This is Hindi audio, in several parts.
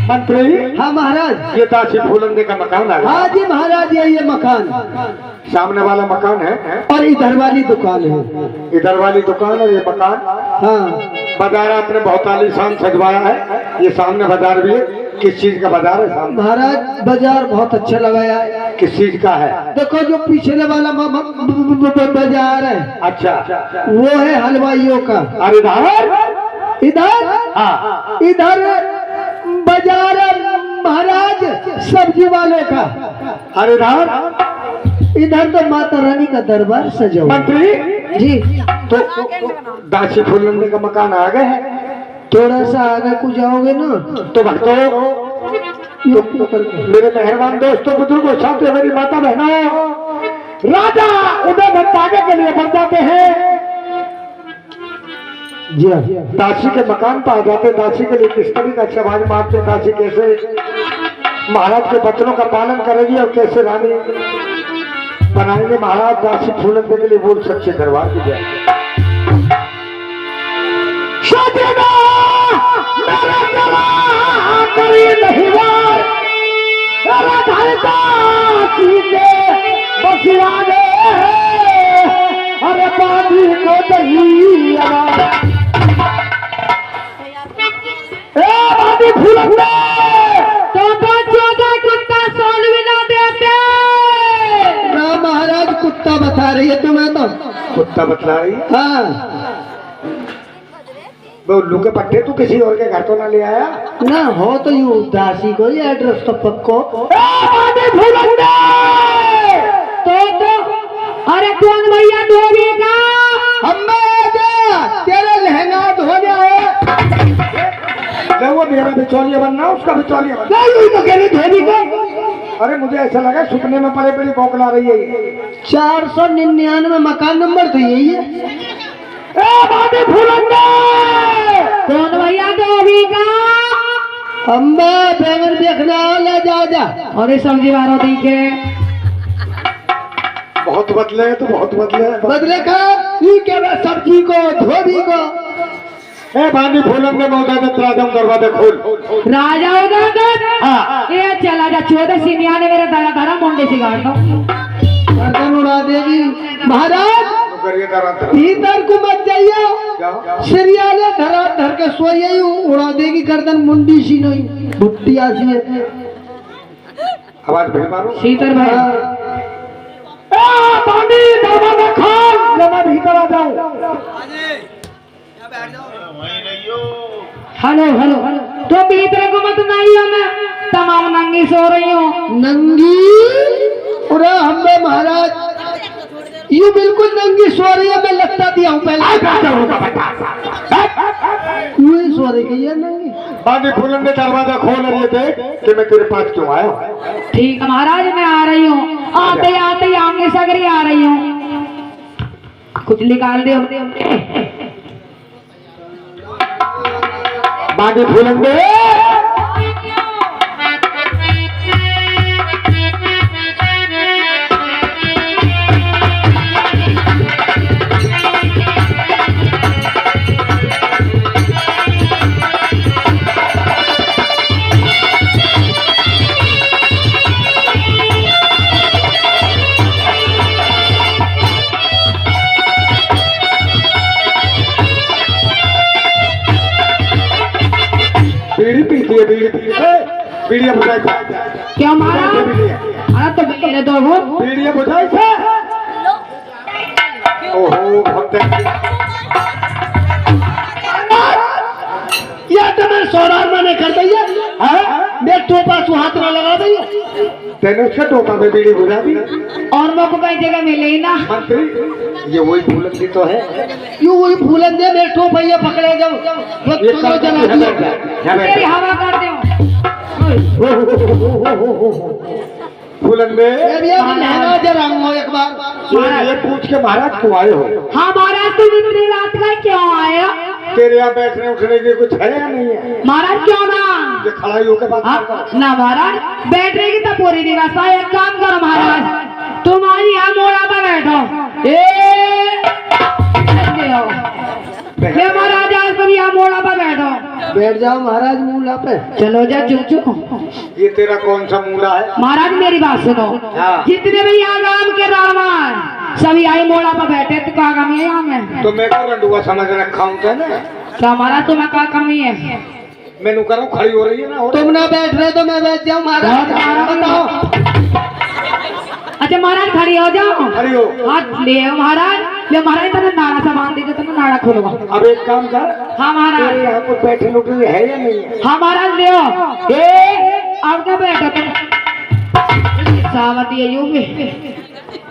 मंत्री। हाँ महाराज। ये दासी फूलंदे का मकान है? हाँ जी महाराज, ये मकान सामने वाला मकान है और इधर वाली दुकान है। इधर वाली दुकान और ये मकान। हाँ बाजार आपने बहुत आलीशान सजवाया है। ये सामने बाजार भी है। किस चीज का बाजार है सामने? महाराज बाजार बहुत अच्छा लगाया है। किस चीज का है? देखो जो पीछे वाला बाजार है, अच्छा वो है हलवाइयों का। और इधर? इधर हाँ इधर बाजार है महाराज सब्जी वालों का। और इधर? इधर तो माता रानी का दरबार सजा हुआ है। मंत्री जी तो दासी फूलंदे का मकान आ गए है। थोड़ा सा आगे को जाओगे ना तो भक्तों, मेरे मेहरबान दोस्तों, बुजुर्गों, साथियों, मेरी माता बहनों, राजा उदय भट्टागे के लिए बढ़ जाते हैं। जी हाँ। दासी के मकान पर आ जाते। दासी के लिए किस तरीके का समाज मारते, दासी कैसे महाराज के वचनों का पालन करेगी और कैसे रानी बनाएंगे महाराज। दासी फूलंदे के लिए बोल सच्चे दरबार की जय। अरे पानी को फूलंदे तो कुत्ता सोल भी ना देते। ना महाराज कुत्ता बता रही है तुम्हें तो। कुत्ता बतला रही? हाँ वो उल्लू के पट्टे तू किसी और के घर तो ना ले आया? ना हो तो यूं दासी को ये एड्रेस तो पक्को। तो अरे कौन भैया धोबी का? तेरा लहंगा धोने आए। वो मेरा बिचौलिया बनना, उसका बिचौलिया बनना। नहीं तो कह रही धोबी को। अरे मुझे ऐसा लगा सुपने में पड़े पड़ी बौखला रही है। 499 मकान नंबर तो यही है। कौन भैया धोबी का? अम्बा बैंगन देखना वाला जा। और ये सब्जी वालों देखे बहुत बदले तो बहुत बदले। बदले का ये क्या बात, सब्जी को धोबी को। बांधी फूलंदे राजा दरवाजा खोल। राजा उदय। हाँ ये चला जा 14 सिनिया ने मेरा दड़ा दड़ा मुंडे से गाड़ दो। गर्दन उड़ा देगी महाराज। भीतर को मत जाइए। सिरियाले धरा धर के सोइए उड़ा देगी गर्दन। मुंडी सी नहीं भुट्टिया सी है। आवाज भाई मारो। शीतर भाई दरवाजा खोल। जब मैं भीतर आ जाऊं। हेलो हेलो तो भीतर को मत नहीं हो। मैं तमाम नंगी सो रही हूँ। नंगी पूरा हमें महाराज यू बिल्कुल नंगी सो रही है। मैं लगता दिया हूँ पहले। सो रही है नंगी। बांधी फूलंदे दरवाजा खोल रही थे कि मैं तेरे पास क्यों आया। ठीक है महाराज, मैं आ रही हूँ। आते आते आगे सगरी आ रही हूँ। कुछ निकाल दे। बांधी फूलंदे बीड़ी पीती है। बीड़ी बुझाई। क्या महाराज? अरे तो मेरे दो वो बीड़ी बुझाई थे। ओहो या तो मैं सोनार मैंने कर दिया। मैं टोपा तू हाथ में लगा दिया। तेने उसके टोपा में बीड़ी बुझा दी। और मेरे को कई जगह मिले ही ना। मंत्री ये वही फूलंदी तो है। यू वही फूलंदे में टोपा ये पकड़े जाओ। ये जला दिया। तेरी हवा कर दे। फूलंदे लहंगा जराऊंगा एक बार। ये पूछ के महाराज क्यों आए हो? हाँ महाराज, तुम इतनी रात का क्यों आए? तेरे यहाँ बैठने उठने की कुछ है या नहीं है? महाराज क्यों ना? ये खड़ाई होकर बात ना महाराज, बैठने की तो पूरी व्यवस्था है। एक काम करो महाराज, तुम्हारी यहाँ मोड़ा पर बैठो। ये महाराज आज तुम यहाँ मोड़ा पर बैठो। बैठ जाओ महाराज मूला पे। चलो जा चुप चुप। ये तेरा कौन सा मूला है? महाराज मेरी बात सुनो, हाँ। जितने भी यहाँ गांव के रावण सभी आई मोड़ा पर बैठे तो क्या कमी है यहाँ में? तो मैं को रंडुआ समझ रखा हूँ क्या ना? क्या महाराज तुम्हें क्या कमी है? मैंने करूँ खड़ी हो रही है ना? तुम ना बैठ रहे तो मैं बैठ जाऊँ महाराज। बताओ। अच्छा महाराज खड़ी हो जाओ। खड़ी हो। हाथ ले आओ महाराज। ले महाराज तेने नाड़ा सा बांध दीजिए, तेने नाड़ा खोलवा। अब एक काम कर, हाँ महाराज। तेरे यहाँ कुछ बैठे लोग है या नहीं है? हाँ महाराज ले आओ। अब क्या बैठो तुम? सावती है यूं भी।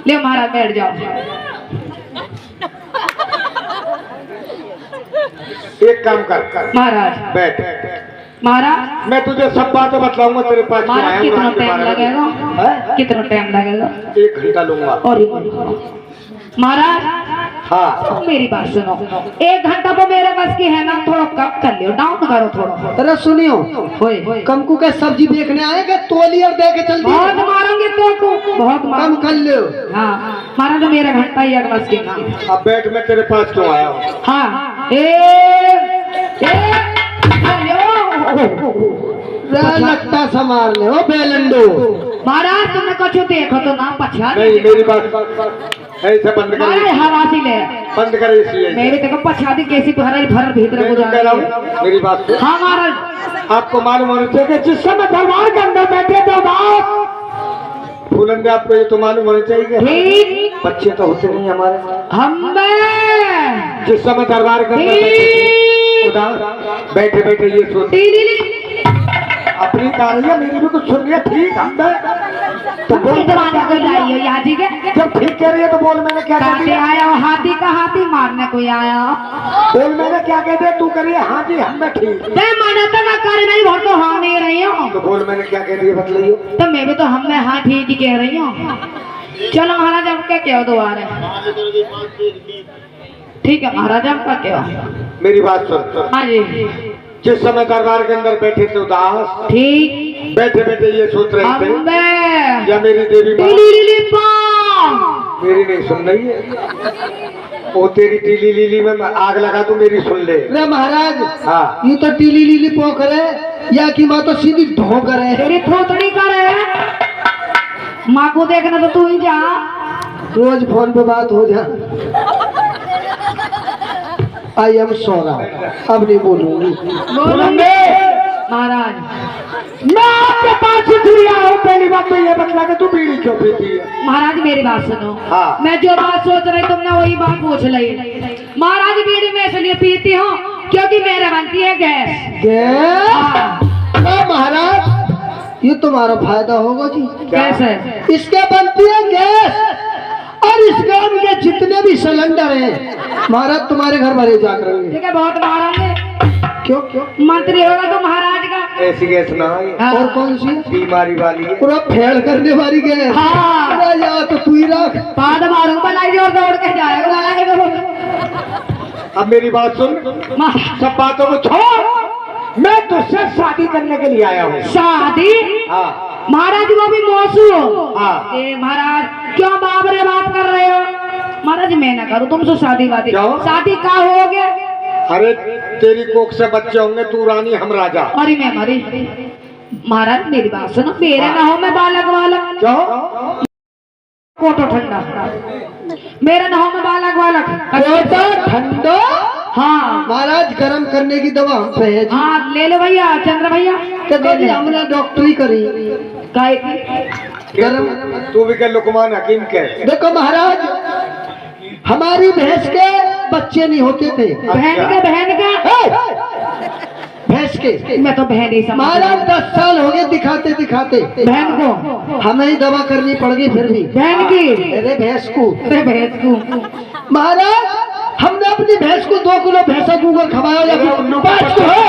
ले महाराज बैठ जाओ। एक काम कर महाराज बैठ। महाराज मैं तुझे सब बातें बतलाऊंगा तेरे पास। महाराज कितना टाइम लगेगा? है? कितना टाइम लगेगा? 1 घंटा लूंगा। और महाराज हाँ मेरी बात सुनो, 1 घंटा तो मेरे बस की है ना, थोड़ा कम कर लियो, डाउन करो थोड़ा। अरे सुनियो, होए कमकू के सब्जी देखने आए के तोली और दे के चल दिए। बहुत मारोगे तो को बहुत कम मारो। कर लो। हाँ महाराज मेरा घंटा ही है बस की ना। अब बैठ, मैं तेरे पास क्यों आया हूँ? हाँ लगता संभाल ले ओ बेलंडो। महाराज तुमने कुछ देखो तो ना पछा नहीं मेरी बात ऐसे बंद महाराज कर, हवासी ले बंद कर इसलिए। मेरे देखो पछा दी कैसी भर भीतर मैं गुजार कह रहा हूँ मेरी बात सुन। हाँ महाराज आपको मालूम होना चाहिए कि जिस समय दरबार के अंदर बैठे तो बात फूलंदे, आपको ये तो मालूम होना चाहिए। ठीक बच्चे तो होते नहीं हमारे। हम जिस समय दरबार के अंदर बैठे बैठे ये सोच अपनी कार्य मेरी भी कुछ सुन लिया। ठीक हम तो बोल जमाने कोई आई हो यहाँ जी के जब ठीक कह रही है तो बोल मैंने क्या कह काटे दिया? आया हो, हाथी का हाथी मारने कोई आया। बोल मैंने क्या कह दिया? तू करिए हाँ जी हम मैं ठीक। ते मना तो मैं कर नहीं भर तो हाँ नहीं रही हूँ। तो बोल मैंने क्या कह दिया बतलाइए। तो मैं भी तो हम में हाँ ठीक ही कह रही हूँ। चलो महाराज अब क्या कहो दोबारा? ठीक है महाराज अब क्या कहो? मेरी बात सुन। हाँ जी जिस समय दरबार के अंदर बैठे थे उदास, ठीक बैठे बैठे ये सोच रहे थे अम्बे या मेरी देवी माँ टीली पाँ मेरी नहीं सुन रही है। वो तेरी टीली लीली में मैं आग लगा दूं, मेरी सुन ले। रे महाराज हाँ ये तो टीली लीली पोख रहे या की माँ तो सीधी ढोक रहे। तेरी थोतड़ी कर माँ को देखना तो तू ही जा। रोज फोन पे बात हो जा। आई एम सॉरी, अब नहीं बोलूंगी। बोलूंगे महाराज। मैं आपके पास इसलिए आया हूँ, पहली बात तो ये बतला के तू बीड़ी क्यों पीती है? महाराज मेरी बात सुनो। हाँ। मैं जो बात सोच रही तुमने वही बात पूछ ली। महाराज बीड़ी में इसलिए पीती हूँ क्योंकि मेरे बनती है गैस। गैस? हाँ। महाराज ये तुम्हारा फायदा होगा जी। कैसे? इसके बनती है गैस और इस गांव के जितने भी सिलेंडर हैं महाराज तुम्हारे घर भरे जाकर होंगे। ठीक है बहुत मारेंगे। क्यों क्यों? मंत्री होगा तो महाराज का। ऐसी गैस ना है, हाँ। और कौन सी? बीमारी वाली है। पूरा फेल करने वाली गैस। हाँ। अरे यार तो तू ही रख। बाद मारूंगा बनाई जोर दौड़ के जाएगा। अब मेरी बात सुन, सब बातों को छोड़। मैं तुझसे शादी करने के लिए आया हूँ। शादी? हाँ महाराज वो भी मौसू। हाँ। ए महाराज क्यों बाबरे बात कर रहे हो? महाराज मैं ना करूँ तुमसे शादी वादी। क्यों? शादी का हो गया? अरे तेरी कोख से बच्चे होंगे, तू रानी हम राजा। अरे मैं मरी। महाराज मेरी बात सुनो, मेरे ना हो मैं बालक वालक। क्यों? कोटो ठंडा मेरा ना हो मैं बालक वालक। कोटा ठंडा? हाँ महाराज गरम करने की दवा हम पे है जी। हाँ ले लो भैया चंद्र भैया। हमने डॉक्टरी करी। काय की? गरम। तू भी क्या लुकमान हकीम के? देखो महाराज हमारी भैंस के बच्चे नहीं होते थे। बहन का भैंस के। मैं तो बहन ही समझ। महाराज 10 साल हो गए दिखाते दिखाते। बहन को हमें ही दवा करनी पड़ गई फिर भी। बहन की? अरे भैंस को। अरे भैंस को। महाराज हमने अपनी भैंस को 2 किलो भैंसा गूगल खवाया या फिर 5 किलो है।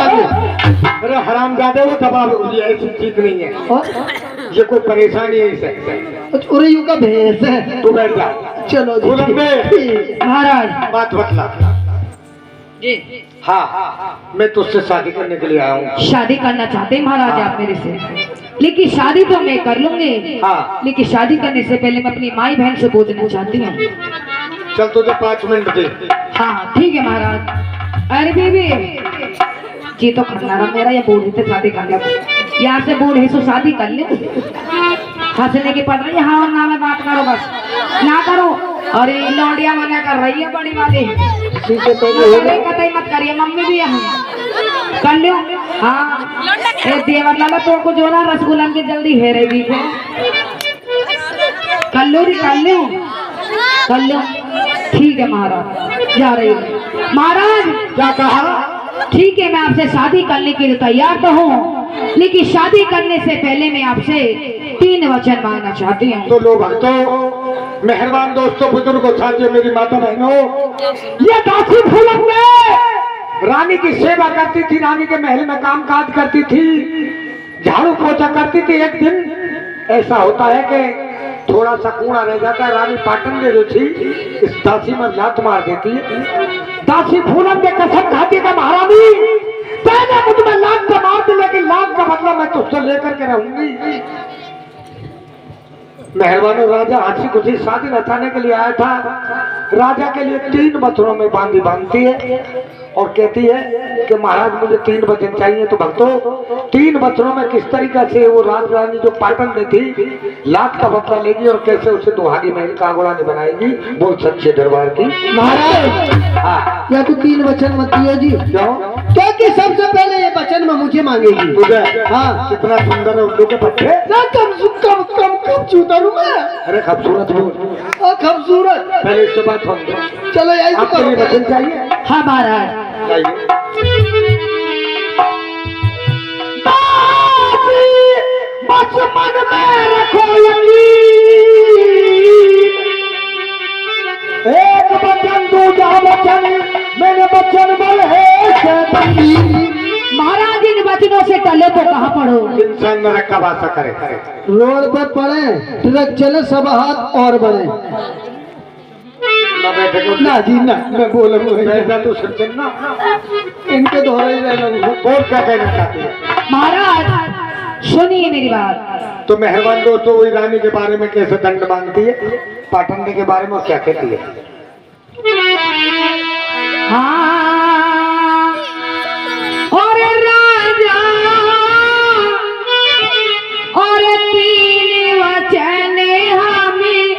अरे हराम ज्यादा वो दबा ऐसी चीज नहीं है। और ये कोई परेशानी है इसे। उरेयू का भैंस है। तू बैठ जा। चलो जी। महाराज बात बतला। जी हाँ मैं तुझसे शादी करने के लिए आया हूँ। शादी करना चाहते हैं महाराज आप मेरे से, लेकिन शादी तो मैं कर लूंगी। हाँ। लेकिन शादी करने से पहले मैं अपनी माई बहन से पूछना चाहती हूँ। चल तुझे 5 मिनट दे। हाँ ठीक है महाराज। अरे बीबी जी तो खन्नारा मेरा या बूढ़े से शादी कर ले, यहाँ से बूढ़े से शादी कर ले। हंसने की पड़ रही है, हाँ ना में बात करो बस ना करो। और ये लौंडिया मना कर रही है बड़ी वाली, कतई मत करिए, मम्मी भी यहाँ कर लो। हाँ देवर लाला तो को जो ना रसगुल्ला की जल्दी है रही थे, कर लो कर लो। ठीक है महाराज, जा रही हूँ। महाराज क्या कहा? ठीक है, मैं आपसे शादी करने के लिए तैयार तो हूँ, लेकिन शादी करने से पहले मैं आपसे 3 वचन मांगना चाहती हूँ। तो लो भक्तों, मेहरबान दोस्तों, बुजुर्गों, साथियों, मेरी माता बहनों, ये दासी फूलन में रानी की सेवा करती थी, रानी के महल में काम काज करती थी, झाड़ू पोछा करती थी। एक दिन ऐसा होता है कि थोड़ा सा कूड़ा रह जाता है, रानी पाटन जो थी इस दासी में लात मार देती है। दासी फूलन में कसम खाती का महारानी पहले मुझ में लात का मार दी, लेकिन लात का बदला मैं तुझसे लेकर के रहूंगी। मेहरबानी राजा हंसी खुशी शादी रचाने के लिए आया था। राजा के लिए 3 वचनों में बांधती है और कहती है कि महाराज मुझे 3 वचन चाहिए। तो भक्तों 3 वचनों में किस तरीका से वो राजरानी जो पाटन में थी लात का बदला लेगी और कैसे उसे दुहागी महल का आंगुड़ानी बनाएगी, वो सच्चे दरबार की। महाराज हाँ या तो 3 वचन मत दियो जी, क्यों? क्योंकि सबसे पहले ये वचन में मुझे मांगेगी। मुझे हाँ। कितना सुंदर है उल्लू के पट्टे। ना कम चूतर हूँ मैं। अरे खूबसूरत बोल, खूबसूरत। पहले इससे बात हो। चलो यही तो आपके लिए करो। वचन चाहिए? हाँ महाराज। चाहिए। मन में रखो एक वचन दूजा वचन, मेरे वचन बल है महाराज इन वचनों से टले तो कहाँ पढ़ो। इंसान नरक का वासा करे। रोड पर पड़े, ट्रक चले, सब हाथ और बढ़े। ना बैठे को ना जी ना, मैं बैठा तो सज्जन ना, इनके दोहरे ही रहना। और क्या कहना चाहती है? महाराज सुनिए मेरी बात। तो मेहरबान दोस्तों, वही रानी के बारे में कैसे दंड मांगती है, पाटन के बारे में क्या कहती है? हाँ और राजा और 3 वचन हमें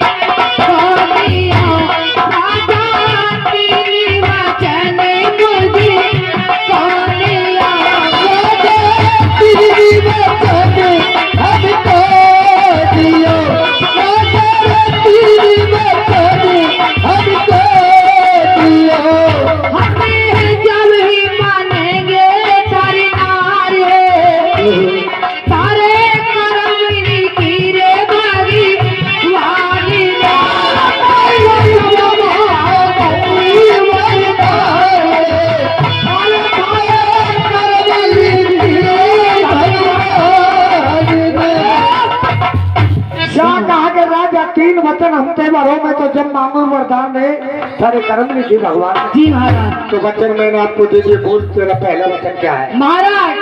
राजा 3 वचन मुझे सोनिया वचन हमसे भरो, मैं तो जब मांगू वरदान है सारे कर्म लिखी भगवान। जी महाराज। तो वचन मैंने आपको दे दिए, बोल तेरा पहला वचन क्या है? महाराज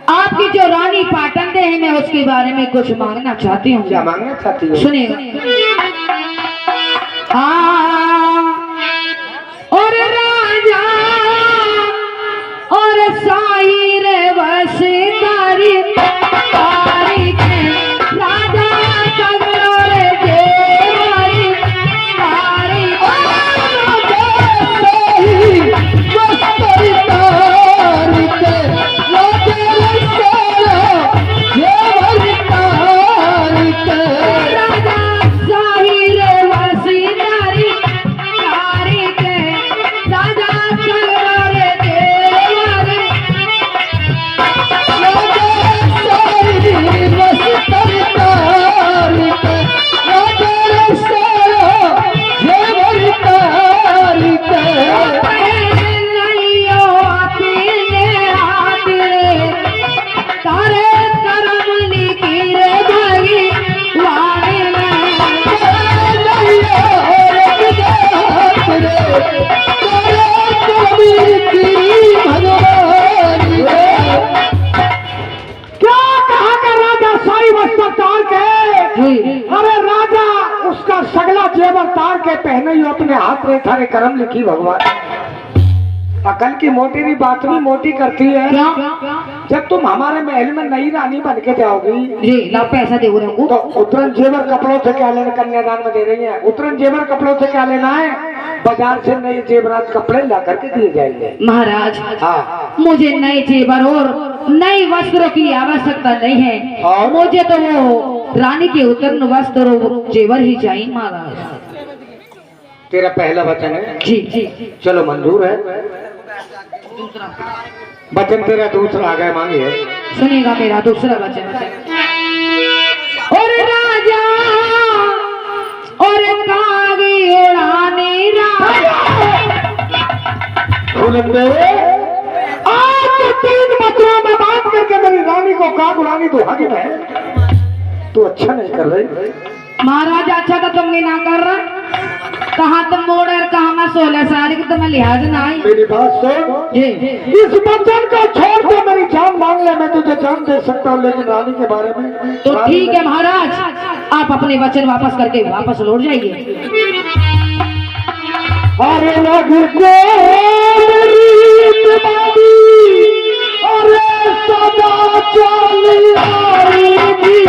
आपकी जो रानी पाटन दे है, मैं उसके बारे में कुछ मांगना चाहती हूँ। क्या मांगना चाहती हो? सुनिए। हाँ और राजा और साई रे वसीदारी राजा सगरोरे देवारी तारी जेवर तार के पहने ही अपने हाथ में थारे कर्म लिखी भगवान। अकल की मोटी भी बात भी मोटी करती है। क्या? जब तुम हमारे महल में नई रानी बन के जाओगी जी लाओ पैसा दे रहे तो उतरन जेवर कपड़ों से क्या लेना, कन्यादान में दे रही है, उतरन जेवर कपड़ों से क्या लेना है, बाजार से नए जेवरात कपड़े ला करके दिए जाएंगे। महाराज हाँ मुझे नए जेवर और नए वस्त्रों की आवश्यकता नहीं है, और? मुझे तो वो रानी के उत्तम वस्त्र और जेवर ही चाहिए महाराज। तेरा पहला वचन है। जी जी चलो मंजूर है। वचन तेरा दूसरा आ गया, मांगिए। सुनेगा मेरा दूसरा वचन। और राजा और कागी उड़ाने फूलंदे, आज 3 वचनों में बात करके मेरी रानी को काग उड़ानी तो हक है। तू अच्छा नहीं कर रही। महाराज अच्छा तो तुम भी ना कर रहा, कहाँ तुम मोड़े और कहाँ मैं 16 साल की, तुम्हें लिहाज ना आई। मेरी बात सुन, जी इस वचन को छोड़ के मेरी जान मांग ले, मैं तुझे जान दे सकता हूँ, लेकिन रानी के बारे में तो ठीक है महाराज, आप अपने वचन वापस करके वापस लौट जाइए। अरे लग को अरे सदा चली आएगी,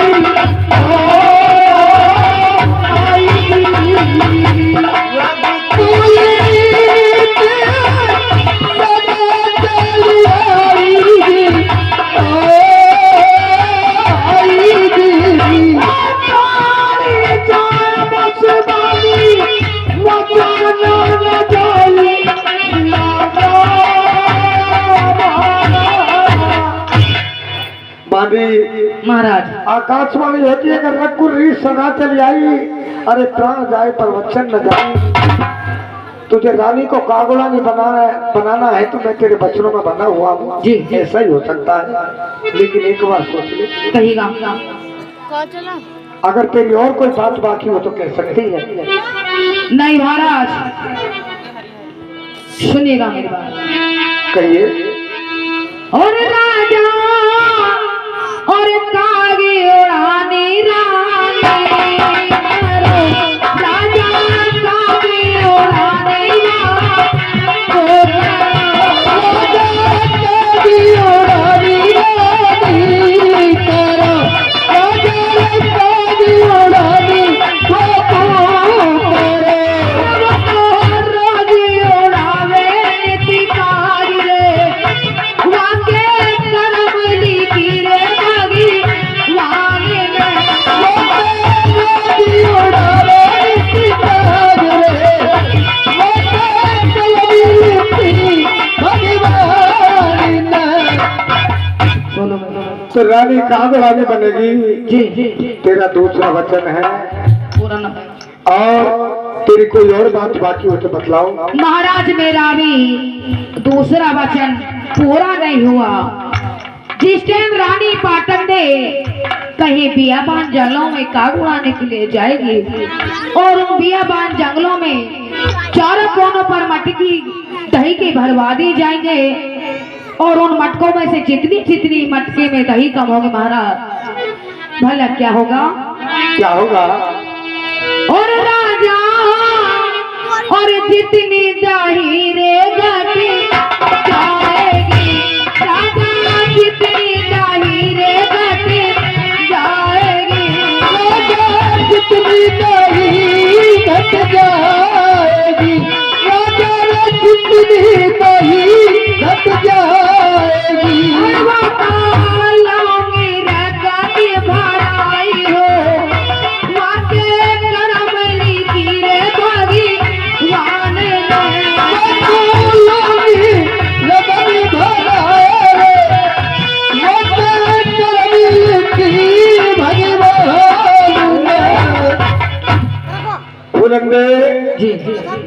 महाराज आकाशवाणी होती है, अगर रघुकुल रीत सदा चली आई, अरे प्राण जाए पर वचन न जाए। तुझे रानी को कागुलानी बनाना है तो मैं तेरे बचनों में बना हुआ हूँ। जी ऐसा ही हो सकता है, लेकिन एक बार सोच ले, कहिएगा। अगर तेरी और कोई बात बाकी हो तो कह सकती है। नहीं महाराज सुनिएगा मेरी बात। कहिए। और राजा और कागी उड़ाने रानी, राजा कागी उड़ाने तो रानी कागुलानी बनेगी। जी जी जी तेरा दूसरा वचन है, पूरा न और तेरी कोई और बात बाकी हो तो बतलाओ। महाराज मेरा भी दूसरा वचन पूरा नहीं हुआ। जिस टाइम रानी पाटन ने कहीं बियाबान जंगलों में काग उड़ाने के लिए जाएगी और उन बियाबान जंगलों में चारों कोनों पर मटकी दही के भरवा दी जाएंगे और उन मटकों में से जितनी मटके में दही कम होगी महाराज, भला क्या होगा? क्या होगा? और राजा और जितनी दही रे घटी जाएगी, राजा जितनी दही रे घटी जाएगी, राजा जितनी दही घट जाएगी, राजा जितनी दही घट जाएगी।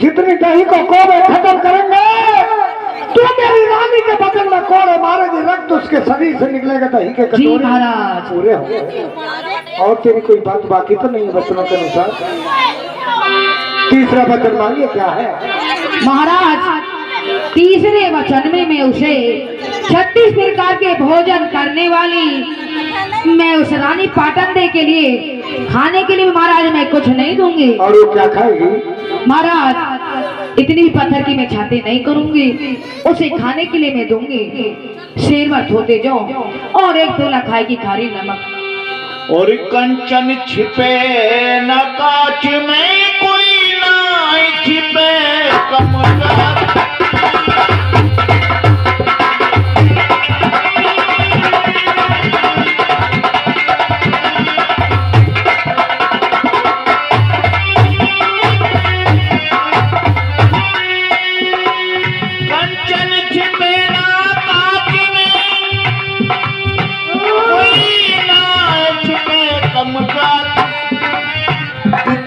जितनी दही को कोड़े खत्म करेंगे, तू मेरी रानी के बगल में कोड़े मारेगी, रक्त उसके शरीर से निकलेगा, दही के कटोरे महाराज पूरे होंगे। और तेरी कोई बात बाकी तो नहीं है वचनों के अनुसार? तीसरा वचन मांगिए, क्या है? महाराज तीसरे वचन में मैं उसे 36 प्रकार के भोजन करने वाली मैं उस रानी पाटन के लिए खाने के लिए महाराज मैं कुछ नहीं दूंगी। और वो क्या खाएगी? महाराज इतनी भी पत्थर की मैं छाती नहीं करूंगी। उसे खाने के लिए मैं दूंगी। शेर मत होते जाओ और एक तोला खाएगी खारी नमक। और कंचन छिपे न कांच में, कोई ना छिपे कमरा।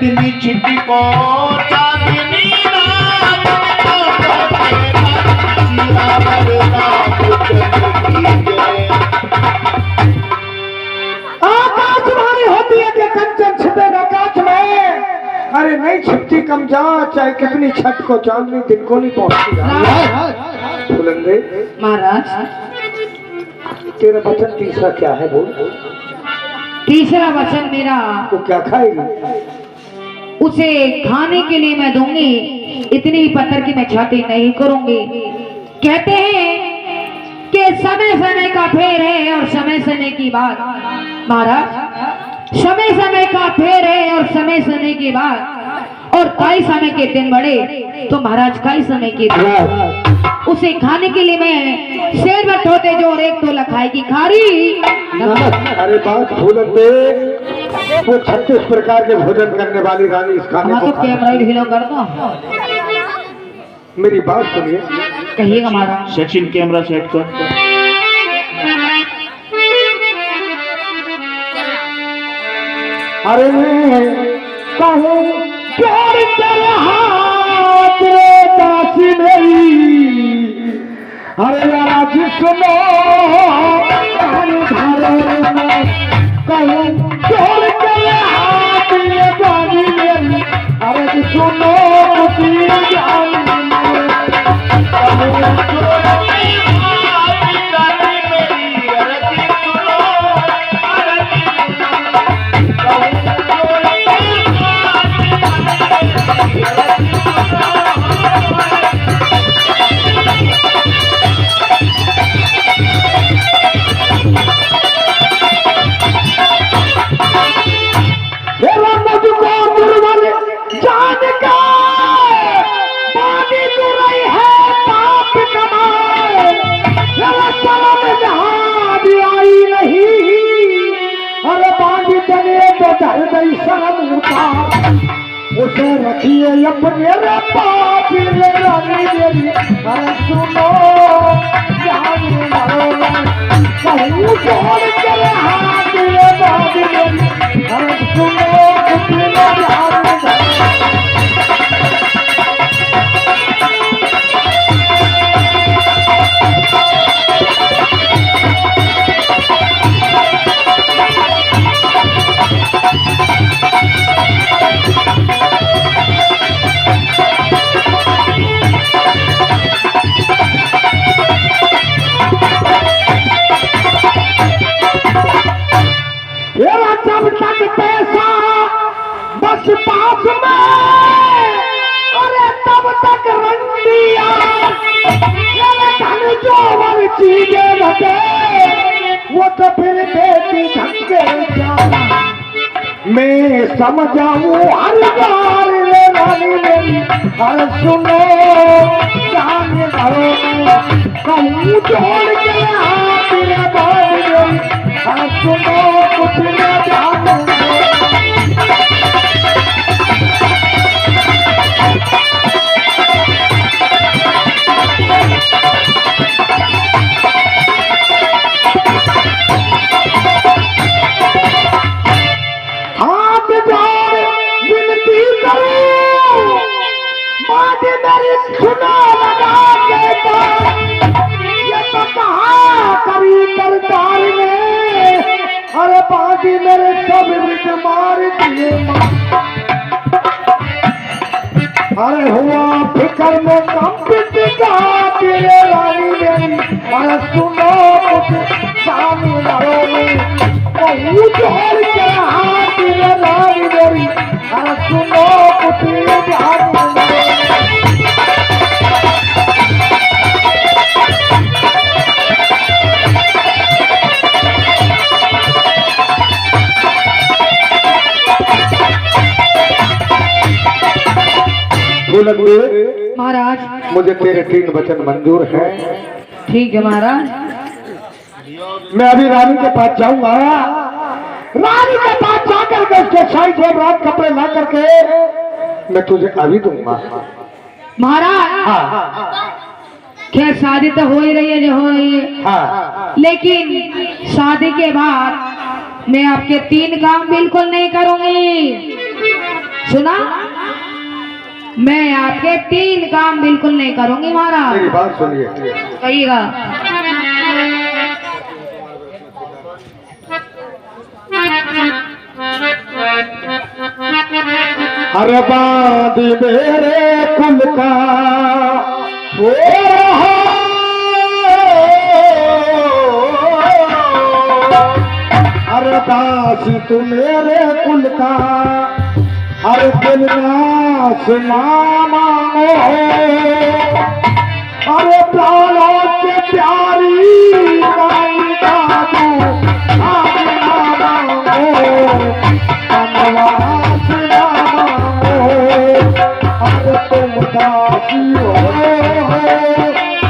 इतनी छिपी को चांदनी रात आकाश वाणी होती है कि कंचन छिपेगा कांच में। अरे नहीं छिपती कम जा, चाहे कितनी छत को चांदनी दिन को नहीं पहुंचती। बुलंदे महाराज, तेरा वचन तीसरा क्या है बोल? तीसरा वचन मेरा, वो क्या खाएगी? उसे खाने के लिए मैं दूंगी। इतनी ही पत्थर की मैं छाती नहीं करूंगी। कहते हैं कि समय समय का फेर है और समय समय की बात। महाराज, समय समय का फेर है और समय समय की बात। और कई समय के दिन बड़े तो महाराज कई समय के दिन। उसे खाने के लिए मैं शेर मत होते जो और एक तोला खाएगी खारी। अरे बात भूलन दे, वो 36 प्रकार के भोजन करने वाली रानी इस खाने को तो कैमरा ढीला कर दो। मेरी बात सुनिए। कहिएगा महाराज। सचिन कैमरा सेट कर। अरे कहूँ प्यार कर हाथ रे दासी मेरी। अरे आज सुनो कहूँ प्यार कर हाथ रे दासी मेरी। अरे सुनो उसे रखिए अपने पाप रे रानी मेरी। अरे सुनो जान कहूँ छोड़ के हाथ रे बाबी मेरी। अरे सुनो जब तक पैसा बस पास में, अरे तब तक रंडिया धन जोवर चीजें लगे वो तो फिर बेटी धक्के जाना। मैं समझाऊं हर बार रे रानी मेरी। अरे सुनो जान घरों में कहूँ छोड़ के हाथ रे बाबी मेरी। अरे सुनो कुछ न जानो हाथ जोड़ विनती करूं बात मेरी सुनो लगा के ये तो कहा करी सरकार ने। अरे बाजी मेरे सब विच मार दिए। अरे हुआ फिकर में कंपित तेरे रानी मेरी। अरे सुनो कुछ सामने घरों में कहूँ छोड़ के हाथ तेरे रानी मेरी। अरे सुनो कुछ ध्यान फूलन दे। महाराज मुझे तेरे 3 वचन मंजूर है। ठीक है महाराज। मैं अभी रानी के पास जाऊंगा, रानी के पास जाकर के उसके शाही जेवरात कपड़े ला करके मैं तुझे अभी दूंगा। महाराज हाँ खैर शादी तो हो ही रही है जो हो रही है, हाँ लेकिन शादी के बाद मैं आपके 3 काम बिल्कुल नहीं करूंगी। सुना, मैं आपके 3 काम बिल्कुल नहीं करूंगी महाराज। मेरी बात सुनिए। कहिएगा। हर बात मेरे कुल का वो रहा, हर दासी तू मेरे कुल का, हर दिल नाश ना मांगो, अरे प्राणों से प्यारी रानी का तू आज ना मांगो, अनवास ना मांगो, अरे तुम दासी हो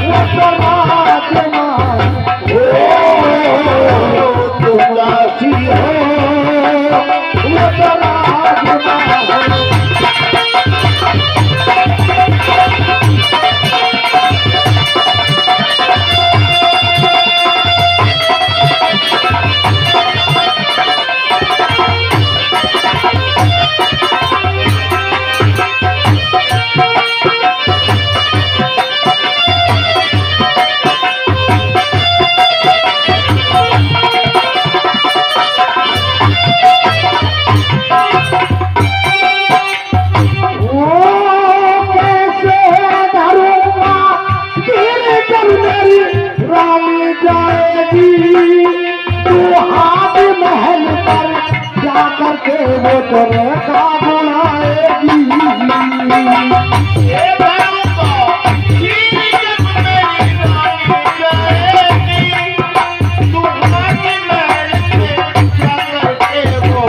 वो समाज मांगो, तुम दासी हो वो समाज मांगो। रानी जाएगी तू हाथ महल पर जाकर के वो तेरे का बुलाएगी। ये भैरों को जीनी जब मेरी रानी जाएगी, तू हाथ महल पे जाकर के वो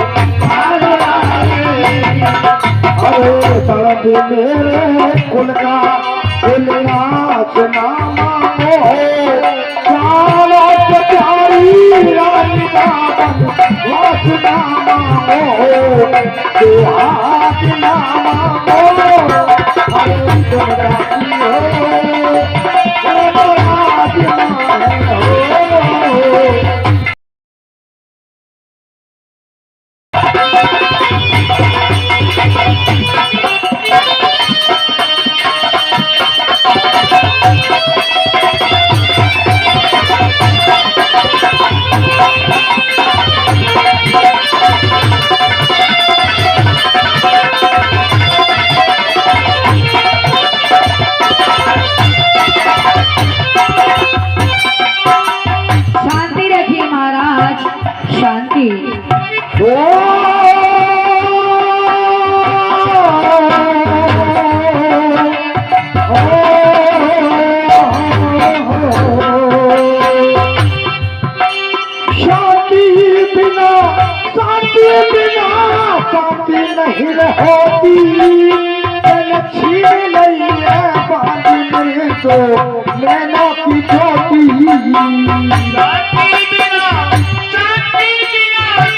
बुलाएगी। अरे तड़प मेरे कुल का इलाज ना मांगो, चारों से प्यारी रानी का वास ना मांगो, दुहात ना मांगो, अरे तुम दासी हो वो राज मांगो। शांति रखिए महाराज, शांति। शांति बिना शांति नहीं होती, छीन नहीं है बांधी तो नैना की ज्योति। शांति बिना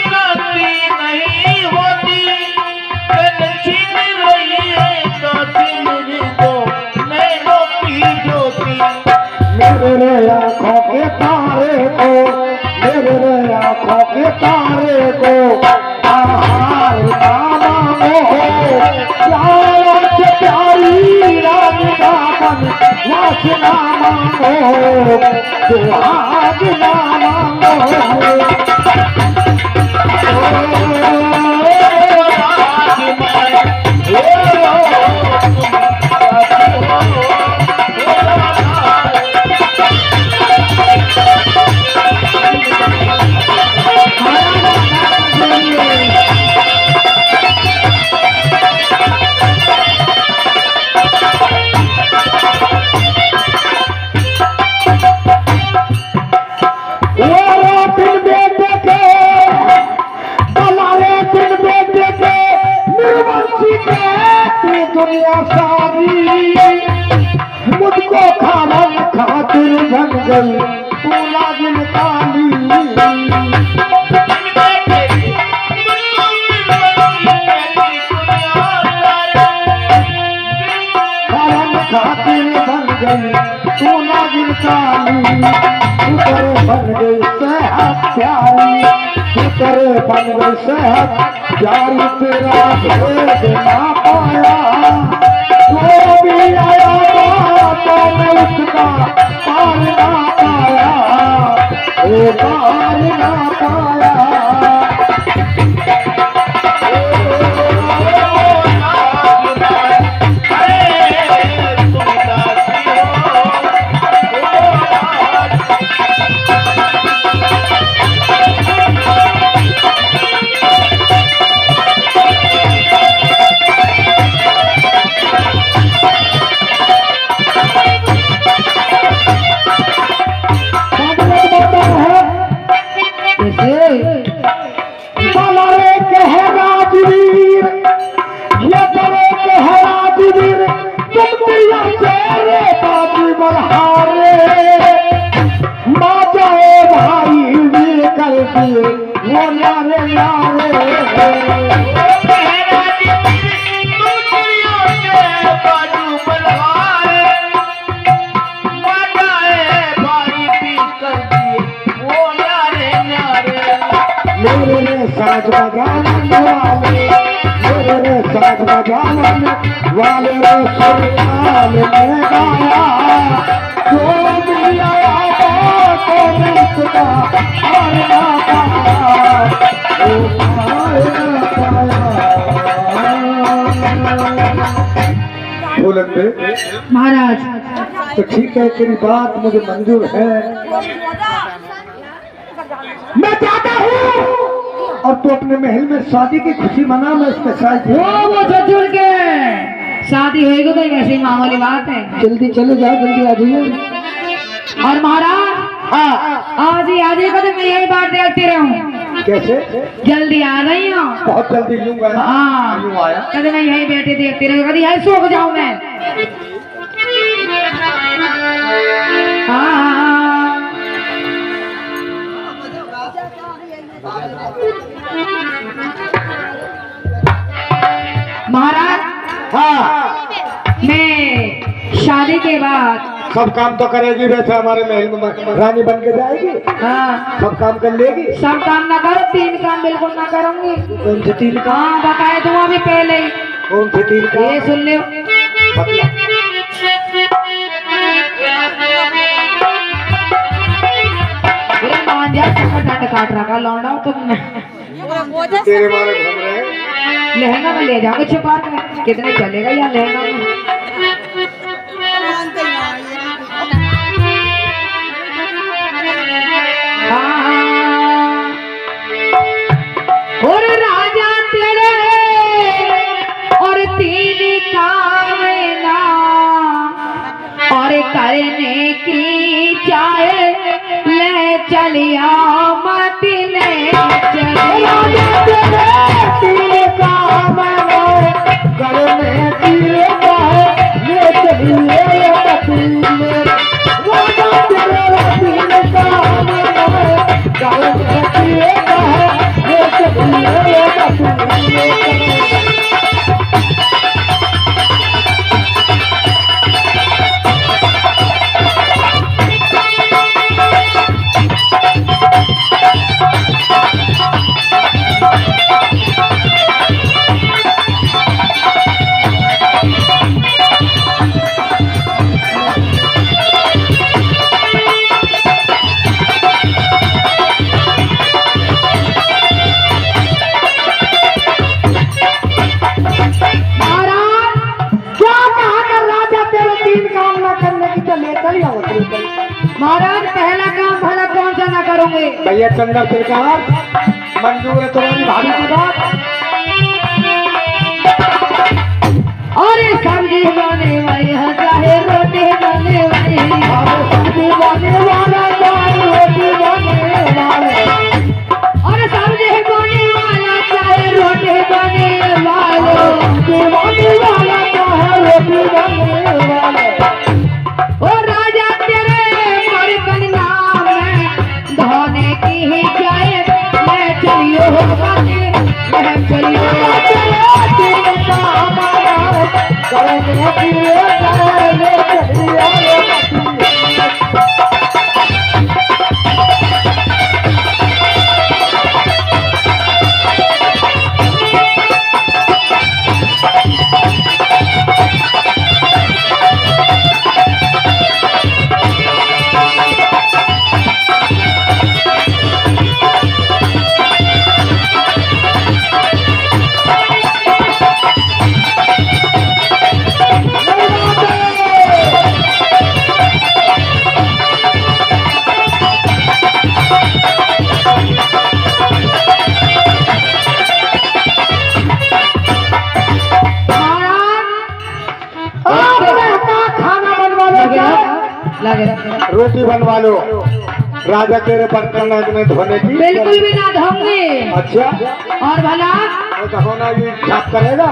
शांति नहीं होती, मैंने छीन रही है दासी मुझको नैनों की ज्योति। मेरे आँखों के तारे को, मेरे आँखों के तारे को आहार ना मांगो, प्यारों से प्यारी रानी का मन वास ना मांगो, दुहाज ना मांगो। दुनिया सारी मुझको खाना खातिर ढंग गई तू नागिन काली खातिर बन गई तू नागिन काली तू करे बन गई सेहत प्यारी तू करे बन गई सेहत प्यारी तेरा भेद ना पाया तो भी आया तो मैं उसका पार ना पाया ओ पार ना पाया साज बजाने वाले साज बजाने वाले सुरताल में गाया जो भी आया तो उसका पार ना पाया वो पार ना पाया। बोलते महाराज तो ठीक है तेरी बात मुझे मंजूर है मैं चाहता हूँ और तू अपने महल में शादी की खुशी मना मैं उसके साथ वो सचुर के शादी होएगी तो ऐसी मामूली बात है। जल्दी चले जाओ जल्दी आ जाइए। और महाराज हाँ आज ही तो मैं यही बात देखती रहूं कैसे जल्दी आ रही हूँ बहुत जल्दी लूंगा हाँ कभी मैं यही बैठी देखती रहूं कभी यही सो जाऊं मैं महाराज हाँ मैं शादी के बाद सब काम तो करेगी वैसे हमारे महल में रानी बन के जाएगी हाँ सब काम कर लेगी सब काम ना करो 3 काम बिल्कुल ना करूंगी कौन से 3 काम हाँ बताए तुम अभी पहले ही कौन से 3 काम ये सुन लो काट रखा लौंडा तुमने तेरे मारे घूम रहे हैं लहंगा में ले जाओगे छुपा के कितने चलेगा या लहंगा में और राजा तेरे और 3 काम ना और करने की चाहे ले चलिया मत ले चलिया तेरे काम करने की ले चलिए महाराज पहला काम भला कौन सा ना करोगे भैया चंद्र सरकार मंजूर है तुम्हारी भाभी की बात अरे सब्जी बने वाली है चाहे रोटी बने वाली सब्जी बने वाला चाहे रोटी बने वाले अरे सब्जी बने वाला चाहे रोटी बने वाले बने वाला चाहे चलियो हो पति महम चलियो लगे रोटी बनवा लो राजा तेरे बर्तन में धोने की। बिल्कुल भी ना धोंगे। अच्छा और भला तो होना ये छाप करेगा।